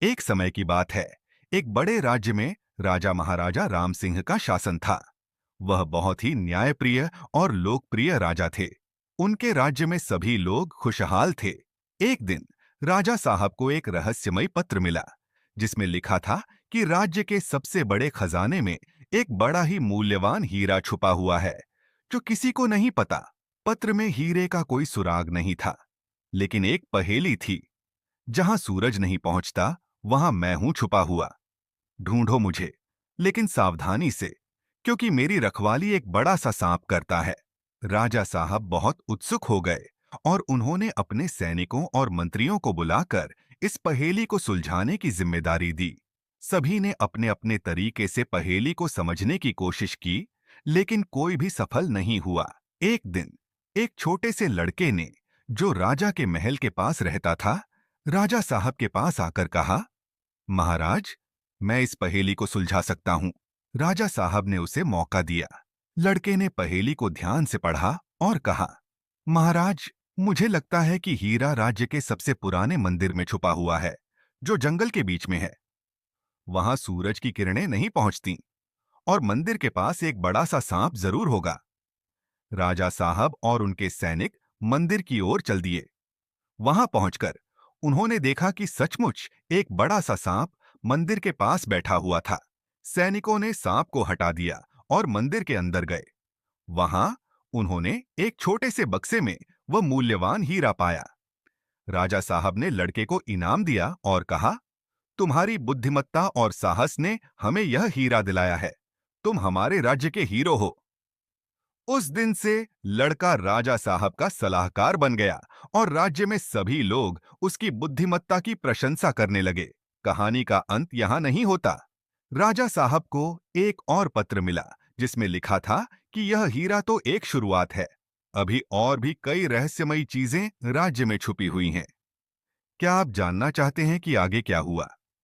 एक समय की बात है। एक बड़े राज्य में राजा महाराजा राम सिंह का शासन था। वह बहुत ही न्यायप्रिय और लोकप्रिय राजा थे। उनके राज्य में सभी लोग खुशहाल थे। एक दिन राजा साहब को एक रहस्यमय पत्र मिला, जिसमें लिखा था कि राज्य के सबसे बड़े खजाने में एक बड़ा ही मूल्यवान हीरा छुपा हुआ है, जो किसी को नहीं पता। पत्र में हीरे का कोई सुराग नहीं था, लेकिन एक पहेली थी। जहां सूरज नहीं पहुंचता, वहां मैं हूं छुपा हुआ। ढूंढो मुझे, लेकिन सावधानी से, क्योंकि मेरी रखवाली एक बड़ा सा सांप करता है। राजा साहब बहुत उत्सुक हो गए और उन्होंने अपने सैनिकों और मंत्रियों को बुलाकर इस पहेली को सुलझाने की जिम्मेदारी दी। सभी ने अपने अपने तरीके से पहेली को समझने की कोशिश की, लेकिन कोई भी सफल नहीं हुआ। एक दिन एक छोटे से लड़के ने, जो राजा के महल के पास रहता था, राजा साहब के पास आकर कहा, महाराज, मैं इस पहेली को सुलझा सकता हूं। राजा साहब ने उसे मौका दिया। लड़के ने पहेली को ध्यान से पढ़ा और कहा, महाराज, मुझे लगता है कि हीरा राज्य के सबसे पुराने मंदिर में छुपा हुआ है, जो जंगल के बीच में है। वहां सूरज की किरणें नहीं पहुंचती और मंदिर के पास एक बड़ा सा सांप जरूर होगा। राजा साहब और उनके सैनिक मंदिर की ओर चल दिए। वहां पहुंचकर उन्होंने देखा कि सचमुच एक बड़ा सा सांप मंदिर के पास बैठा हुआ था। सैनिकों ने सांप को हटा दिया और मंदिर के अंदर गए। वहां उन्होंने एक छोटे से बक्से में वह मूल्यवान हीरा पाया। राजा साहब ने लड़के को इनाम दिया और कहा, तुम्हारी बुद्धिमत्ता और साहस ने हमें यह हीरा दिलाया है। तुम हमारे राज्य के हीरो हो। उस दिन से लड़का राजा साहब का सलाहकार बन गया और राज्य में सभी लोग उसकी बुद्धिमत्ता की प्रशंसा करने लगे। कहानी का अंत यहाँ नहीं होता। राजा साहब को एक और पत्र मिला, जिसमें लिखा था कि यह हीरा तो एक शुरुआत है। अभी और भी कई रहस्यमयी चीजें राज्य में छुपी हुई हैं। क्या आप जानना चाहते हैं कि आगे क्या हुआ?